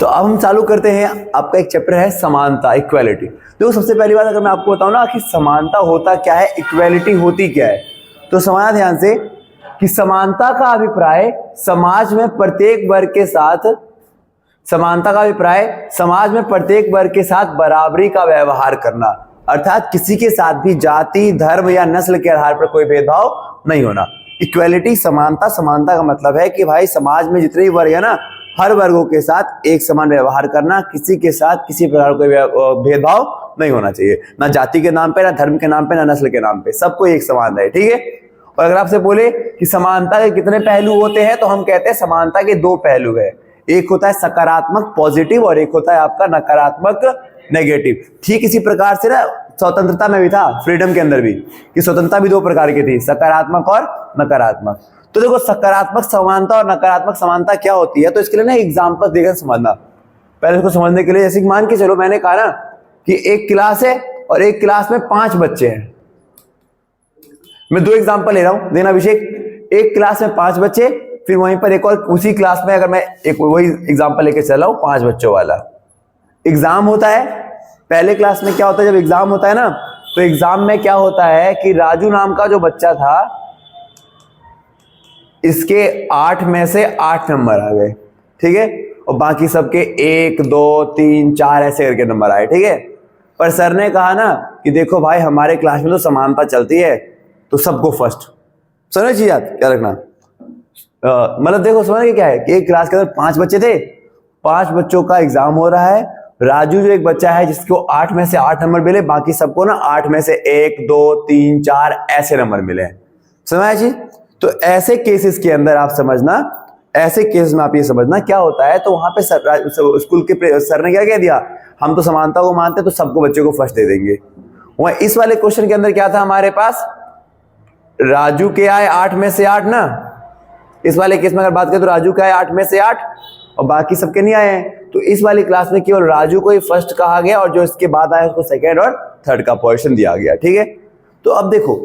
तो अब हम चालू करते हैं, आपका एक चैप्टर है समानता, इक्वालिटी। देखो सबसे पहली बात अगर मैं आपको बताऊं ना कि समानता होता क्या है, इक्वालिटी होती क्या है, तो समझना ध्यान से कि समानता का अभिप्राय समाज में प्रत्येक वर्ग के साथ, समानता का अभिप्राय समाज में प्रत्येक वर्ग के साथ बराबरी का व्यवहार करना, अर्थात किसी के साथ भी जाति, धर्म या नस्ल के आधार पर कोई भेदभाव नहीं होना। इक्वालिटी समानता, समानता का मतलब है कि भाई समाज में जितने भी वर्ग है ना, हर वर्गों के साथ एक समान व्यवहार करना, किसी के साथ किसी प्रकार का भेदभाव नहीं होना चाहिए, ना जाति के नाम पे, ना धर्म के नाम पे, ना नस्ल के नाम पे, सबको एक समान रहे, ठीक है। और अगर आपसे बोले कि समानता के कितने पहलू होते हैं, तो हम कहते हैं समानता के दो पहलू है, एक होता है सकारात्मक पॉजिटिव और एक होता है आपका नकारात्मक नेगेटिव। ठीक इसी प्रकार से ना स्वतंत्रता में भी था, फ्रीडम के अंदर भी, कि स्वतंत्रता भी दो प्रकार की थी, सकारात्मक और नकारात्मक। तो देखो सकारात्मक समानता और नकारात्मक समानता क्या होती है, तो इसके लिए ना एग्जांपल देकर समझना। पहले इसको समझने के लिए जैसे मान के चलो, मैंने कहा ना कि एक क्लास है और एक क्लास में 5 बच्चे हैं। मैं 2 एग्जांपल ले रहा हूं, देना अभिषेक। एक क्लास में 5 बच्चे, फिर वहीं पर एक और उसी क्लास में अगर मैं एक वही एग्जांपल लेके चल रहा हूं 5 बच्चों वाला। एग्जाम होता है, पहले क्लास में क्या होता है जब एग्जाम होता है ना, तो एग्जाम में क्या होता है कि राजू नाम का जो बच्चा था, इसके 8 में से 8 नंबर आ गए, ठीक है, और बाकी सबके 1 2 3 4 ऐसे करके नंबर आए, ठीक है। पर सर ने कहा ना कि देखो भाई हमारे क्लास में तो समानता चलती है, तो सबको फर्स्ट। समझ चाहिए याद क्या रखना, मतलब देखो समझ क्या है कि एक क्लास के अंदर 5 बच्चे थे, 5 बच्चों का एग्जाम हो रहा है। राजू जो एक बच्चा है जिसको 8 में से 8 नंबर मिले, बाकी सबको ना 8 में से 1 2 3 4 ऐसे नंबर मिले। समझ जी। तो ऐसे केसेस के अंदर आप समझना, ऐसे केस में आप ये समझना क्या होता है, तो वहां पे स्कूल के सर ने क्या कह दिया, हम तो समानता को मानते तो सबको बच्चे को फर्स्ट दे देंगे। वह इस वाले क्वेश्चन के अंदर क्या था हमारे पास, राजू के आए 8 में से 8 ना, इस वाले केस में अगर बात करें तो राजू का है 8 में से 8 और बाकी सबके नहीं आए हैं। तो इस वाली क्लास में केवल राजू को ही फर्स्ट कहा गया और जो इसके बाद आया उसको सेकंड और थर्ड का पोजीशन दिया गया, ठीक है। तो अब देखो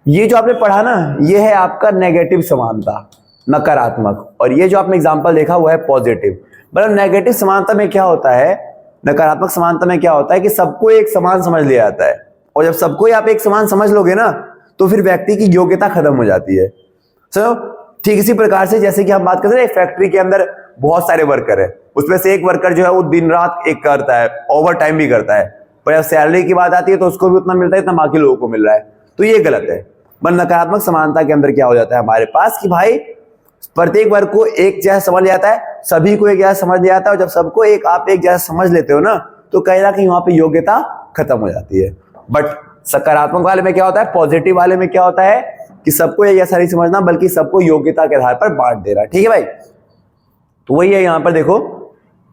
ये जो आपने पढ़ा ना, ये है आपका नेगेटिव समानता, नकारात्मक, और ये जो आपने एग्जांपल देखा वो है पॉजिटिव। मतलब नेगेटिव समानता में क्या होता है, नकारात्मक समानता में क्या होता है कि सबको एक समान समझ लिया जाता है, और जब सबको ही आप एक समान समझ लोगे ना, तो फिर व्यक्ति की योग्यता खत्म हो जाती है। समझो, ठीक इसी प्रकार से जैसे कि हम बात करते हैं एक फैक्ट्री के अंदर बहुत सारे वर्कर है, उसमें से एक वर्कर जो है वो दिन रात एक करता है, ओवर टाइम भी करता है, पर जब सैलरी की बात आती है तो उसको भी उतना मिलता है जितना बाकी लोगों को मिल रहा है, तो ये गलत है। पर नकारात्मक समानता के अंदर क्या हो जाता है हमारे पास कि भाई प्रत्येक वर्ग को एक जैसा समझ लिया जाता है, सभी को एक जैसा समझ लिया जाता है, और जब सबको एक आप एक जैसा समझ लेते हो ना, तो कहीं ना कहीं वहां पे योग्यता खत्म हो जाती है। बट सकारात्मक वाले में क्या होता है, पॉजिटिव वाले में क्या होता है कि सबको एक जैसा नहीं समझना, बल्कि सबको योग्यता के आधार पर बांट देना, ठीक है भाई। तो वही है यहाँ पर देखो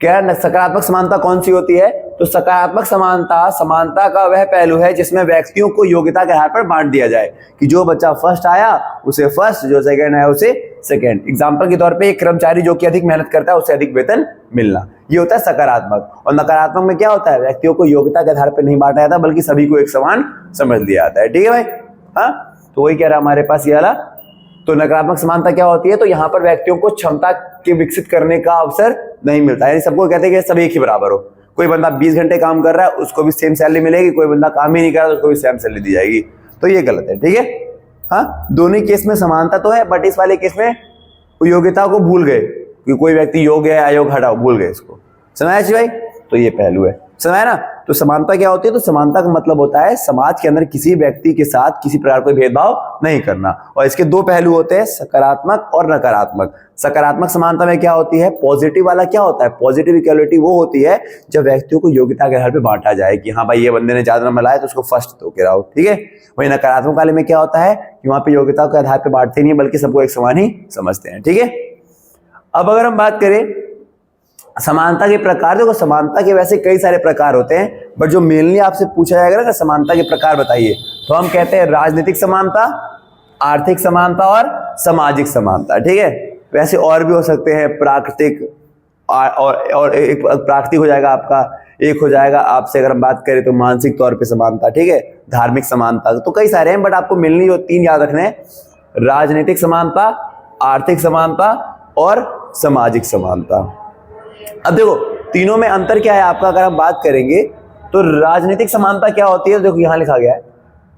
क्या सकारात्मक समानता कौन सी होती है, तो सकारात्मक समानता, समानता का वह पहलू है जिसमें व्यक्तियों को योग्यता के आधार पर बांट दिया जाए, कि जो बच्चा फर्स्ट आया उसे फर्स्ट, जो सेकंड आया उसे सेकंड। एग्जांपल के तौर पे एक कर्मचारी जो कि अधिक मेहनत करता है उसे अधिक वेतन मिलना, ये होता है सकारात्मक। और नकारात्मक में क्या होता है, व्यक्तियों को योग्यता के आधार पर नहीं बांटा जाता, बल्कि सभी को एक समान समझ लिया जाता है, ठीक है भाई। हाँ, तो वही कह रहा हमारे पास ये वाला। तो नकारात्मक समानता क्या होती है, तो यहाँ पर व्यक्तियों को क्षमता के विकसित करने का अवसर नहीं मिलता, यानी सबको कहते हैं कि सब एक ही बराबर हो। कोई बंदा 20 घंटे काम कर रहा है उसको भी सेम सैलरी मिलेगी, कोई बंदा काम ही नहीं कर रहा उसको भी सेम सैलरी दी जाएगी, तो ये गलत है, ठीक है। हाँ, दोनों केस में समानता तो है, बट इस वाले केस में योग्यता को भूल गए कि कोई व्यक्ति योग्य है अयोग्य हटाओ, भूल गए इसको। समझ भाई, तो ये पहलू है, समझ ना। तो समानता क्या होती है, तो समानता का मतलब होता है समाज के अंदर किसी व्यक्ति के साथ किसी प्रकार कोई भेदभाव नहीं करना, और इसके दो पहलू होते हैं, सकारात्मक और नकारात्मक। सकारात्मक समानता में क्या होती है, पॉजिटिव वाला क्या होता है, पॉजिटिव इक्वालिटी वो होती है जब व्यक्तियों को योग्यता के आधार पर बांटा जाए कि हाँ भाई ये बंदे ने ज्यादा नंबर लाया तो उसको फर्स्ट दो के रहो, ठीक है। वही नकारात्मक वाले में क्या होता है कि वहां पे योग्यता के आधार पर बांटते नहीं, बल्कि सबको एक समान ही समझते हैं, ठीक है। अब अगर हम बात करें समानता के प्रकार, देखो समानता के वैसे कई सारे प्रकार होते हैं, बट जो मेनली आपसे पूछा जाएगा ना समानता के प्रकार बताइए, तो हम कहते हैं राजनीतिक समानता, आर्थिक समानता और सामाजिक समानता, ठीक है। वैसे और भी हो सकते हैं, प्राकृतिक और एक प्राकृतिक हो जाएगा आपका, एक हो जाएगा आपसे अगर हम बात करें तो मानसिक तौर पे समानता, ठीक है, धार्मिक समानता, तो कई सारे हैं, बट आपको मेनली जो 3 याद रखने हैं, राजनीतिक समानता, आर्थिक समानता और सामाजिक समानता। अब देखो तीनों में अंतर क्या है आपका, अगर हम बात करेंगे तो राजनीतिक समानता क्या होती है, देखो यहां लिखा गया है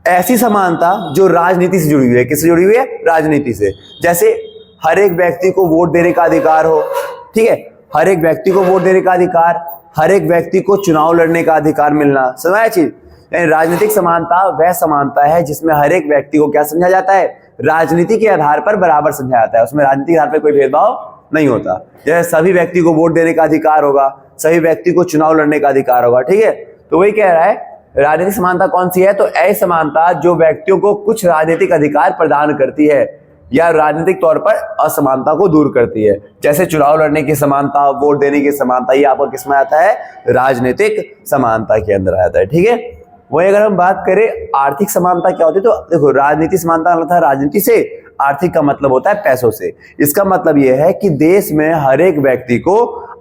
ऐसी समानता जो राजनीति से जुड़ी हुई है। किससे जुड़ी हुई है? राजनीति से। जैसे हर एक व्यक्ति को वोट देने का अधिकार हो, ठीक है, हर एक व्यक्ति को वोट देने का अधिकार, हर एक व्यक्ति को चुनाव लड़ने का अधिकार मिलना, समझा चीज। यानी राजनीतिक समानता वह समानता है जिसमें हर एक व्यक्ति को क्या समझा जाता है? राजनीति के आधार पर बराबर समझा जाता है, उसमें राजनीति के आधार पर कोई भेदभाव नहीं होता। जैसे सभी व्यक्ति को वोट देने का अधिकार होगा, सभी व्यक्ति को चुनाव लड़ने का अधिकार होगा, ठीक है। तो वही कह रहा है राजनीतिक समानता कौन सी है? तो ऐसी समानता जो व्यक्तियों को कुछ राजनीतिक अधिकार प्रदान करती है या राजनीतिक तौर पर असमानता को दूर करती है। जैसे चुनाव लड़ने की समानता, वोट देने की समानता, ये आपको किसमें आता है? राजनीतिक समानता के अंदर आता है, ठीक है। वही अगर हम बात करें आर्थिक समानता क्या होती है, तो देखो राजनीतिक समानता मतलब राजनीति से, आर्थिक का मतलब होता है पैसों से। इसका मतलब यह है कि देश में हर एक व्यक्ति को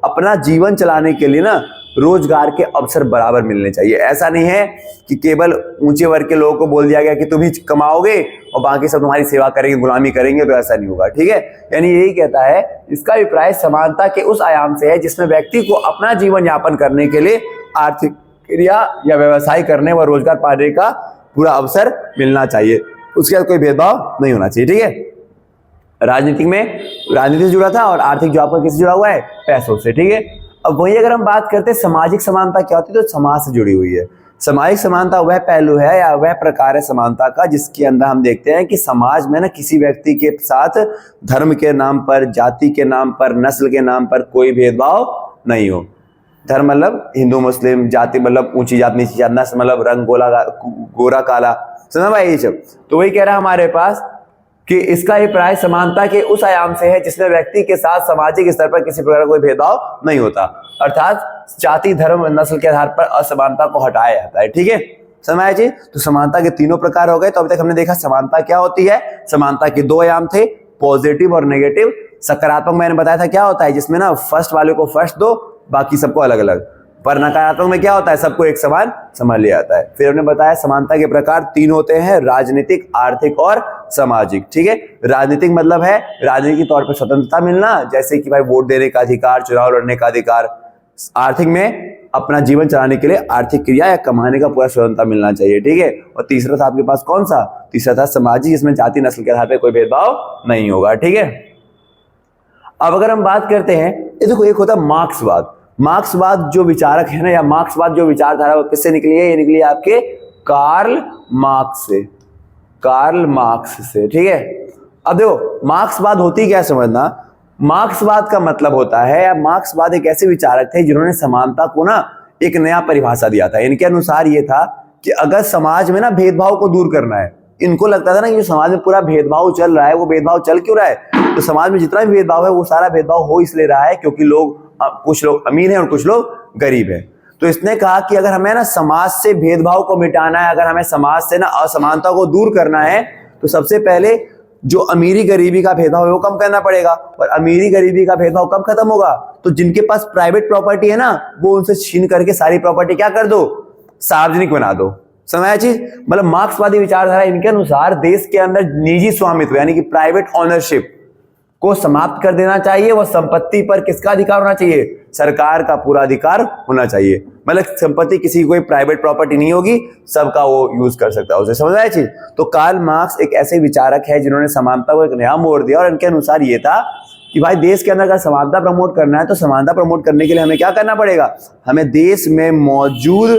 अपना जीवन चलाने के लिए ना रोजगार के अवसर बराबर मिलने चाहिए। ऐसा नहीं है कि केवल ऊंचे वर्ग के लोगों को बोल दिया गया कि तुम ही कमाओगे और बाकी सब तुम्हारी सेवा करेंगे, गुलामी करेंगे, तो ऐसा नहीं होगा, ठीक है। यानी यही कहता है, इसका अभिप्राय समानता के उस आयाम से है जिसमें व्यक्ति को अपना जीवन यापन करने के लिए आर्थिक क्रिया या व्यवसाय करने व रोजगार पाने का पूरा अवसर मिलना चाहिए, उसके साथ कोई भेदभाव नहीं होना चाहिए, ठीक है। राजनीति में राजनीति से जुड़ा था और आर्थिक जो आपका किससे जुड़ा हुआ है? पैसों से, ठीक है। अब वही अगर हम बात करते हैं सामाजिक समानता क्या होती है, तो समाज से जुड़ी हुई है। सामाजिक समानता वह पहलू है या वह प्रकार है समानता का जिसके अंदर हम देखते हैं कि समाज में ना किसी व्यक्ति के साथ धर्म के नाम पर, जाति के नाम पर, नस्ल के नाम पर कोई भेदभाव नहीं हो। धर्म मतलब हिंदू मुस्लिम, जाति मतलब ऊंची जात नीची जात, नस्ल मतलब रंग गोरा काला, समझ भाई ये सब। तो वही कह रहा है हमारे पास कि इसका अभिप्राय समानता के उस आयाम से है जिसमें व्यक्ति के साथ सामाजिक स्तर पर किसी प्रकार का कोई भेदभाव नहीं होता, अर्थात जाति धर्म नस्ल के आधार पर असमानता को हटाया जाता है, ठीक है। समझ जी। तो समानता के तीनों प्रकार हो गए। तो अभी तक हमने देखा समानता क्या होती है। समानता के दो आयाम थे, पॉजिटिव और नेगेटिव। सकारात्मक मैंने बताया था क्या होता है, जिसमें ना फर्स्ट वाले को फर्स्ट दो, बाकी सबको अलग अलग। पर नकारात्मक में क्या होता है? सबको एक समान समझ लिया जाता है। फिर हमने बताया समानता के प्रकार तीन होते हैं, राजनीतिक, आर्थिक और सामाजिक, ठीक है। राजनीतिक मतलब है राजनीतिक तौर पर स्वतंत्रता मिलना, जैसे कि भाई वोट देने का अधिकार, चुनाव लड़ने का अधिकार। आर्थिक में अपना जीवन चलाने के लिए आर्थिक क्रिया या कमाने का पूरा स्वतंत्रता मिलना चाहिए, ठीक है। और तीसरा था आपके पास कौन सा? तीसरा था सामाजिक, जिसमें जाति नस्ल के आधार पर कोई भेदभाव नहीं होगा, ठीक है। अब अगर हम बात करते हैं, ये देखो एक होता है मार्क्सवाद। मार्क्सवाद जो विचारक है ना, या मार्क्सवाद जो विचारधारा वो किससे निकली है? ये निकली है आपके कार्ल मार्क्स से, कार्ल मार्क्स से, ठीक है। अब देखो मार्क्सवाद होती क्या समझना, मार्क्सवाद का मतलब होता है, या मार्क्सवाद एक ऐसे विचारक थे जिन्होंने समानता को ना एक नया परिभाषा दिया था। इनके अनुसार ये था कि अगर समाज में ना भेदभाव को दूर करना है, इनको लगता था ना कि समाज में पूरा भेदभाव चल रहा है, वो भेदभाव चल क्यों रहा है? तो समाज में जितना भी भेदभाव है वो सारा भेदभाव हो इसलिए रहा है क्योंकि कुछ लोग अमीर हैं और कुछ लोग गरीब हैं। तो इसने कहा कि अगर हमें ना समाज से भेदभाव को मिटाना है, अगर हमें समाज से ना असमानता को दूर करना है, तो सबसे पहले जो अमीरी गरीबी का भेदभाव है वो कम करना पड़ेगा। और अमीरी गरीबी का भेदभाव कब खत्म होगा? तो जिनके पास प्राइवेट प्रॉपर्टी है ना, वो उनसे छीन करके सारी प्रॉपर्टी क्या कर दो? सार्वजनिक बना दो। समझ चीज। मतलब मार्क्सवादी विचारधारा इनके अनुसार देश के अंदर निजी स्वामित्व यानी कि प्राइवेट ओनरशिप को समाप्त कर देना चाहिए। वह संपत्ति पर किसका अधिकार होना चाहिए? सरकार का पूरा अधिकार होना चाहिए। मतलब संपत्ति किसी की कोई प्राइवेट प्रॉपर्टी नहीं होगी, सबका वो यूज कर सकता है उसे। समझ आया चीज। तो कार्ल मार्क्स एक ऐसे विचारक है जिन्होंने समानता को एक नया मोड़ दिया, और इनके अनुसार ये था कि भाई देश के अंदर अगर समानता प्रमोट करना है तो समानता प्रमोट करने के लिए हमें क्या करना पड़ेगा? हमें देश में मौजूद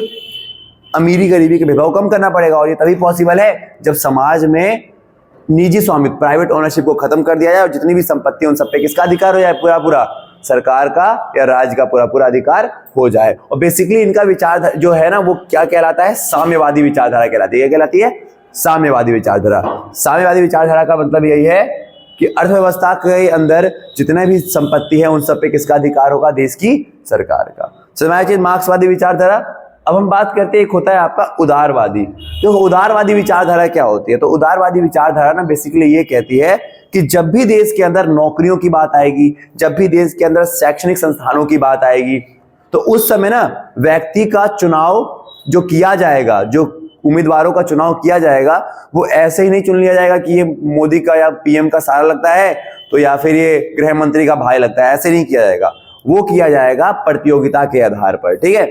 अमीरी गरीबी के भेदभाव कम करना पड़ेगा। और ये तभी पॉसिबल है जब समाज में निजी स्वामित्व प्राइवेट ओनरशिप को खत्म कर दिया जाए और जितनी भी संपत्ति उन सब पे किसका अधिकार हो जाए? पूरा पूरा सरकार का या राज्य का पूरा पूरा अधिकार हो जाए। और बेसिकली इनका विचार जो है ना वो क्या कहलाता है? साम्यवादी विचारधारा कहलाती है। क्या कहलाती है? साम्यवादी विचारधारा। साम्यवादी विचारधारा का मतलब यही है कि अर्थव्यवस्था के अंदर जितने भी संपत्ति है उन सब पे किसका अधिकार होगा? देश की सरकार का। समझ मार्क्सवादी विचारधारा। अब हम बात करते हैं, एक होता है आपका उदारवादी। तो उदारवादी विचारधारा क्या होती है? तो उदारवादी विचारधारा ना बेसिकली ये कहती है कि जब भी देश के अंदर नौकरियों की बात आएगी, जब भी देश के अंदर शैक्षणिक संस्थानों की बात आएगी, तो उस समय ना व्यक्ति का चुनाव जो किया जाएगा, जो उम्मीदवारों का चुनाव किया जाएगा, वो ऐसे ही नहीं चुन लिया जाएगा कि ये मोदी का या पीएम का सारा लगता है तो या फिर ये गृह मंत्री का भाई लगता है, ऐसे नहीं किया जाएगा। वो किया जाएगा प्रतियोगिता के आधार पर। ठीक है,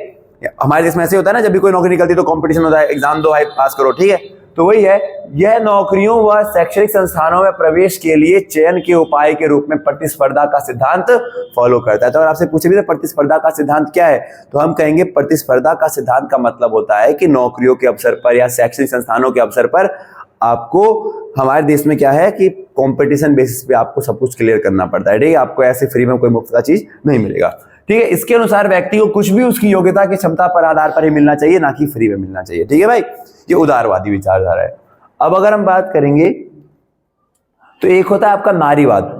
हमारे देश में ऐसे होता है ना, जब भी कोई नौकरी निकलती है तो कंपटीशन होता है, एग्जाम दो भाई पास करो। ठीक है, तो वही है, यह नौकरियों व शैक्षणिक संस्थानों में प्रवेश के लिए चयन के उपाय के रूप में प्रतिस्पर्धा का सिद्धांत फॉलो करता है। तो अगर आपसे पूछे भी तो प्रतिस्पर्धा का सिद्धांत क्या है, तो हम कहेंगे प्रतिस्पर्धा का सिद्धांत का मतलब होता है कि नौकरियों के अवसर पर या शैक्षणिक संस्थानों के अवसर पर आपको, हमारे देश में क्या है कि कंपटीशन बेसिस पे आपको सब कुछ क्लियर करना पड़ता है। ठीक है, आपको ऐसे फ्री में कोई मुफ्त का चीज नहीं मिलेगा। ठीक है, इसके अनुसार व्यक्ति को कुछ भी उसकी योग्यता की क्षमता पर आधार पर ही मिलना चाहिए, ना कि फ्री में मिलना चाहिए। ठीक है भाई, ये उदारवादी विचारधारा है। अब अगर हम बात करेंगे तो एक होता है आपका नारीवाद।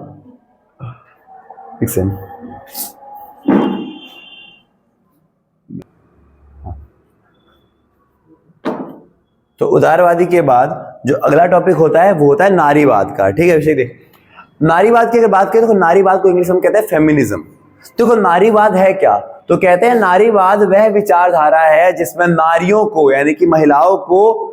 तो उदारवादी के बाद जो अगला टॉपिक होता है वो होता है नारीवाद का। ठीक है, विषय देख, नारीवाद की अगर बात करें तो नारीवाद को इंग्लिश में कहते हैं फेमिनिज्म। देखो नारीवाद है क्या, तो कहते हैं नारीवाद वह विचारधारा है जिसमें नारियों को यानी कि महिलाओं को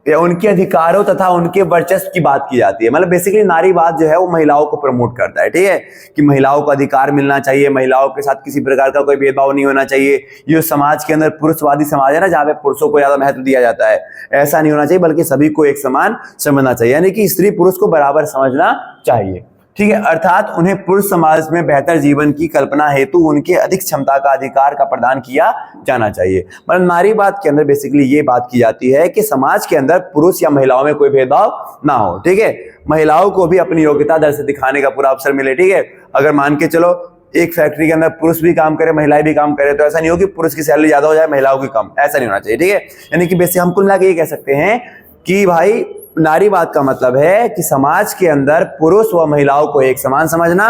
या उनके अधिकारों तथा उनके वर्चस्व की बात की जाती है। मतलब बेसिकली नारीवाद जो है वो महिलाओं को प्रमोट करता है। ठीक है, कि महिलाओं को अधिकार मिलना चाहिए, महिलाओं के साथ किसी प्रकार का कोई भेदभाव नहीं होना चाहिए। ये समाज के अंदर पुरुषवादी समाज है ना, जहाँ पे पुरुषों को ज्यादा महत्व दिया जाता है, ऐसा नहीं होना चाहिए, बल्कि सभी को एक समान समझना चाहिए, यानी कि स्त्री पुरुष को बराबर समझना चाहिए। ठीक है, अर्थात उन्हें पुरुष समाज में बेहतर जीवन की कल्पना हेतु उनके अधिक क्षमता का अधिकार का प्रदान किया जाना चाहिए। मतलब नारीवाद के अंदर बेसिकली ये बात की जाती है कि समाज के अंदर पुरुष या महिलाओं में कोई भेदभाव ना हो। ठीक है, महिलाओं को भी अपनी योग्यता दर्ज दिखाने का पूरा अवसर मिले। ठीक है, अगर मान के चलो एक फैक्ट्री के अंदर पुरुष भी काम करे महिलाएं भी काम करे, तो ऐसा नहीं हो कि पुरुष की सैलरी ज्यादा हो जाए महिलाओं की कम, ऐसा नहीं होना चाहिए। ठीक है, यानी कि बेसिक हम कुल मिला के ये कह सकते हैं कि भाई नारीवाद का मतलब है कि समाज के अंदर पुरुष व महिलाओं को एक समान समझना,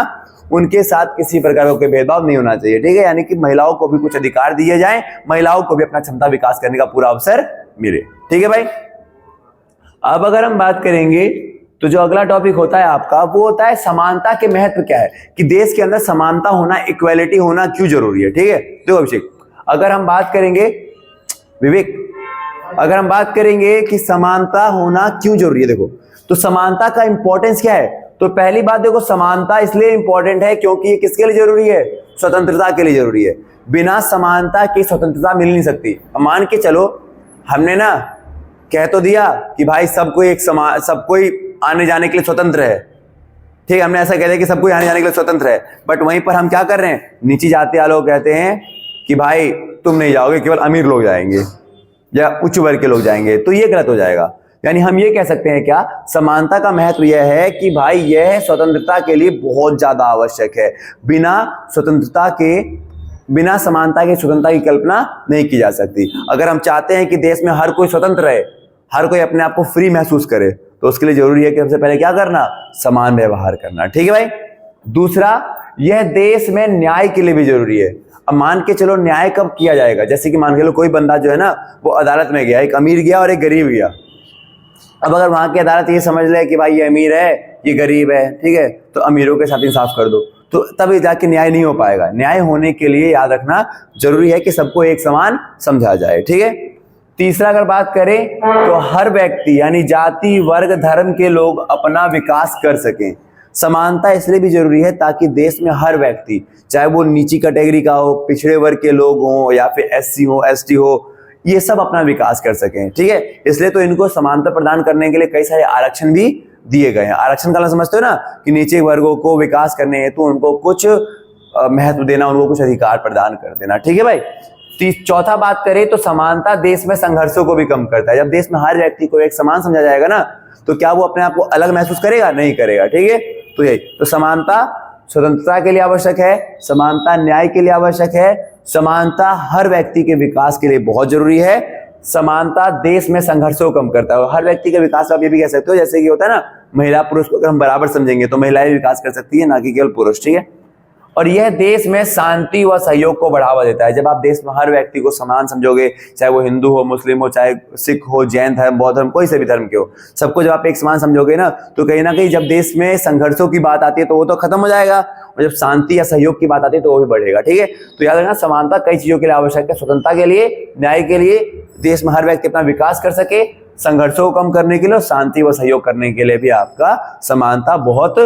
उनके साथ किसी प्रकार का कोई भेदभाव नहीं होना चाहिए। ठीक है, यानी कि महिलाओं को भी कुछ अधिकार दिए जाएं, महिलाओं को भी अपना क्षमता विकास करने का पूरा अवसर मिले। ठीक है भाई, अब अगर हम बात करेंगे तो जो अगला टॉपिक होता है आपका वो होता है समानता के महत्व क्या है, कि देश के अंदर समानता होना, इक्वालिटी होना क्यों जरूरी है। ठीक है, देखो अभिषेक, अगर हम बात करेंगे, विवेक, अगर हम बात करेंगे कि समानता होना क्यों जरूरी है, देखो तो समानता का इंपॉर्टेंस क्या है। तो पहली बात देखो, समानता इसलिए इंपॉर्टेंट है क्योंकि ये किसके लिए जरूरी है, स्वतंत्रता के लिए जरूरी है। बिना समानता की स्वतंत्रता मिल नहीं सकती। मान के चलो हमने ना कह तो दिया कि भाई सबको एक समान, सब कोई आने जाने के लिए स्वतंत्र है। ठीक है, हमने ऐसा कह दिया कि सब कोई आने जाने के लिए स्वतंत्र है, बट वहीं पर हम क्या कर रहे हैं, नीची जाति वाले लोग कहते हैं कि भाई तुम नहीं जाओगे, केवल अमीर लोग जाएंगे या उच्च वर्ग के लोग जाएंगे, तो ये गलत हो जाएगा। यानी हम ये कह सकते हैं क्या, समानता का महत्व यह है कि भाई यह स्वतंत्रता के लिए बहुत ज्यादा आवश्यक है। बिना स्वतंत्रता के, बिना समानता के स्वतंत्रता की कल्पना नहीं की जा सकती। अगर हम चाहते हैं कि देश में हर कोई स्वतंत्र रहे, हर कोई अपने आप को फ्री महसूस करे, तो उसके लिए जरूरी है कि सबसे पहले क्या करना, समान व्यवहार करना। ठीक है भाई, दूसरा, यह देश में न्याय के लिए भी जरूरी है। अब मान के चलो न्याय कब किया जाएगा, जैसे कि मान के लो कोई बंदा जो है ना वो अदालत में गया, एक अमीर गया और एक गरीब गया। अब अगर वहां की अदालत ये समझ ले कि भाई ये अमीर है ये गरीब है, ठीक है, तो अमीरों के साथ इंसाफ कर दो, तो तब जाके न्याय नहीं हो पाएगा। न्याय होने के लिए याद रखना जरूरी है कि सबको एक समान समझा जाए। ठीक है, तीसरा अगर बात करें तो हर व्यक्ति यानी जाति वर्ग धर्म के लोग अपना विकास कर सकें। समानता इसलिए भी जरूरी है ताकि देश में हर व्यक्ति, चाहे वो नीची कैटेगरी का हो, पिछड़े वर्ग के लोग हों या फिर एससी हो एसटी हो, ये सब अपना विकास कर सकें। ठीक है, इसलिए तो इनको समानता प्रदान करने के लिए कई सारे आरक्षण भी दिए गए हैं। आरक्षण का समझते हो ना, कि नीचे वर्गों को विकास करने हेतु उनको कुछ महत्व देना, उनको कुछ अधिकार प्रदान कर देना। ठीक है भाई, चौथा बात करें तो समानता देश में संघर्षों को भी कम करता है। जब देश में हर व्यक्ति को एक समान समझा जाएगा ना, तो क्या वो अपने आप को अलग महसूस करेगा, नहीं करेगा। ठीक है, तो यही तो समानता स्वतंत्रता के लिए आवश्यक है, समानता न्याय के लिए आवश्यक है, समानता हर व्यक्ति के विकास के लिए बहुत जरूरी है, समानता देश में संघर्षों को कम करता है। हर व्यक्ति के विकास आप ये भी कह सकते हो, जैसे कि होता है ना, महिला पुरुष को अगर हम बराबर समझेंगे तो महिलाएं विकास कर सकती है, ना कि केवल पुरुष। ठीक है, और यह देश में शांति व सहयोग को बढ़ावा देता है। जब आप देश में हर व्यक्ति को समान समझोगे, चाहे वो हिंदू हो, मुस्लिम हो, चाहे सिख हो, जैन धर्म, बौद्ध धर्म, कोई से भी धर्म के हो, सबको जब आप एक समान समझोगे ना, तो कहीं ना कहीं जब देश में संघर्षों की बात आती है तो वो तो खत्म हो जाएगा, और जब शांति या सहयोग की बात आती है तो वो भी बढ़ेगा। ठीक है, तो याद रखना समानता कई चीजों के लिए आवश्यक है, स्वतंत्रता के लिए, न्याय के लिए, देश में हर व्यक्ति अपना विकास कर सके, संघर्षों को कम करने के लिए और शांति व सहयोग करने के लिए भी आपका समानता बहुत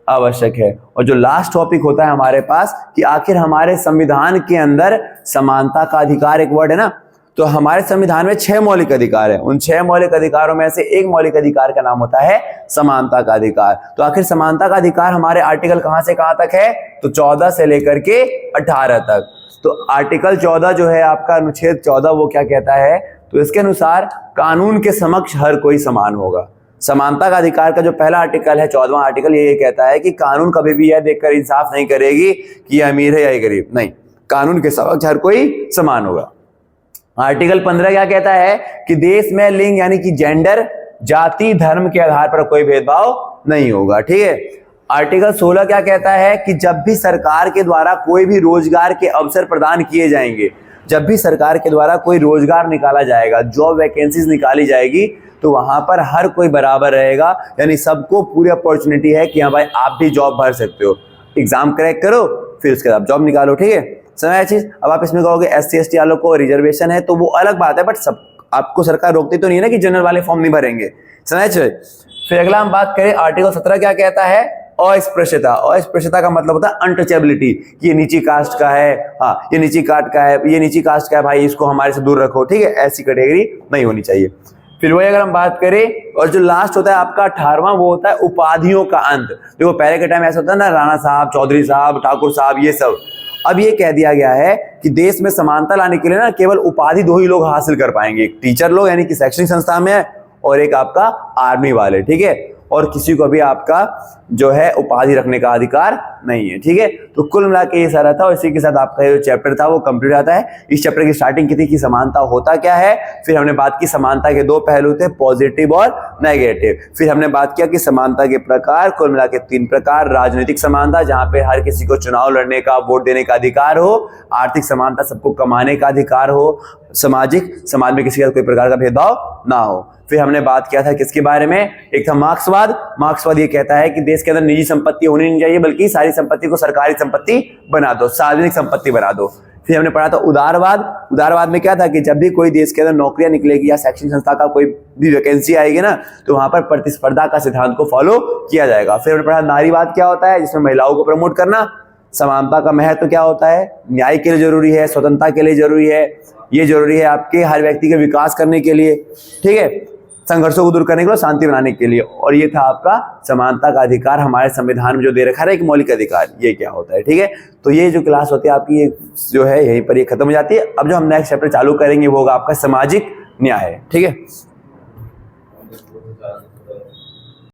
आवश्यक है। और जो लास्ट टॉपिक होता है हमारे पास कि आखिर हमारे संविधान के अंदर समानता का अधिकार एक वर्ड है ना, तो हमारे संविधान में 6 मौलिक अधिकार है। उन 6 मौलिक अधिकारों में से एक मौलिक अधिकार का नाम होता है समानता का अधिकार। तो आखिर समानता का अधिकार हमारे आर्टिकल कहां से कहां तक है, तो 14 से लेकर के 18 तक। तो आर्टिकल 14 जो है आपका, अनुच्छेद 14, वो क्या कहता है, तो इसके अनुसार कानून के समक्ष हर कोई समान होगा। समानता का अधिकार का जो पहला आर्टिकल है, 14वां आर्टिकल, ये कहता है कि कानून कभी भी यह देखकर इंसाफ नहीं करेगी कि यह अमीर है या गरीब, नहीं, कानून के समक्ष हर कोई समान होगा। आर्टिकल 15 क्या कहता है कि देश में लिंग यानी कि जेंडर, जाति, धर्म के आधार पर कोई भेदभाव नहीं होगा। ठीक है। आर्टिकल 16 क्या कहता है कि जब भी सरकार के द्वारा कोई भी रोजगार के अवसर प्रदान किए जाएंगे, जब भी सरकार के द्वारा कोई रोजगार निकाला जाएगा, जॉब वैकेंसीज निकाली जाएगी, तो वहां पर हर कोई बराबर रहेगा, यानी सबको पूरी अपॉर्चुनिटी है कि हाँ भाई आप भी जॉब भर सकते हो, एग्जाम क्रैक करो फिर उसके बाद जॉब निकालो। ठीक है, समझ चीज। अब आप इसमें कहोगे SC ST वालों को रिजर्वेशन है, तो वो अलग बात है, बट सब आपको सरकार रोकती तो नहीं है ना कि जनरल वाले फॉर्म नहीं भरेंगे, समझ। फिर अगला हम बात करें, आर्टिकल 17 क्या कहता है, अस्पृश्यता। अस्पृश्यता का मतलब होता है अनटचेबिलिटी, ये नीची कास्ट का है, हाँ ये नीची कास्ट का है, ये नीची कास्ट का है भाई, इसको हमारे से दूर रखो। ठीक है, ऐसी कैटेगरी नहीं होनी चाहिए। फिर वही अगर हम बात करें, और जो लास्ट होता है आपका 18वां, वो होता है उपाधियों का अंत। देखो पहले के टाइम ऐसा होता है ना, राणा साहब, चौधरी साहब, ठाकुर साहब, ये सब। अब ये कह दिया गया है कि देश में समानता लाने के लिए ना केवल उपाधि 2 ही लोग हासिल कर पाएंगे, एक टीचर लोग यानी कि शैक्षणिक संस्था में है, और एक आपका आर्मी वाले। ठीक है, और किसी को भी आपका जो है उपाधि रखने का अधिकार नहीं है। ठीक है, तो कुल मिला के ये सारा था, और इसी के साथ आपका जो चैप्टर था वो कंप्लीट आता है। इस चैप्टर की स्टार्टिंग की थी कि समानता होता क्या है, फिर हमने बात की समानता के 2 पहलू थे, पॉजिटिव और नेगेटिव। फिर हमने बात किया कि समानता के प्रकार, कुल मिला के 3 प्रकार, राजनीतिक समानता जहां पे हर किसी को चुनाव लड़ने का, वोट देने का अधिकार हो, आर्थिक समानता सबको कमाने का अधिकार हो, सामाजिक, समाज में किसी का कोई प्रकार का भेदभाव ना हो। फिर हमने बात किया था किसके बारे में, एक था मार्क्सवाद। मार्क्सवाद ये कहता है कि देश के अंदर निजी संपत्ति होनी नहीं चाहिए, बल्कि सारी संपत्ति को सरकारी संपत्ति बना दो, सार्वजनिक संपत्ति बना दो। फिर हमने पढ़ा था उदारवाद। उदारवाद में क्या था कि जब भी कोई देश के अंदर नौकरियां निकलेगी या शैक्षणिक संस्था का कोई भी वैकेंसी आएगी ना, तो वहां पर प्रतिस्पर्धा का सिद्धांत को फॉलो किया जाएगा। फिर हमने पढ़ा नारीवाद क्या होता है, जिसमें महिलाओं को प्रमोट करना। समानता का महत्व क्या होता है, न्याय के लिए जरूरी है, स्वतंत्रता के लिए जरूरी है, ये जरूरी है आपके हर व्यक्ति के विकास करने के लिए। ठीक है, संघर्षों को दूर करने के लिए, शांति बनाने के लिए। और ये था आपका समानता का अधिकार, हमारे संविधान में जो दे रखा है एक मौलिक अधिकार, ये क्या होता है। ठीक है, तो ये जो क्लास होती है आपकी, ये जो है यहीं पर ये खत्म हो जाती है। अब जो हम नेक्स्ट चैप्टर चालू करेंगे वो होगा आपका सामाजिक न्याय। ठीक है।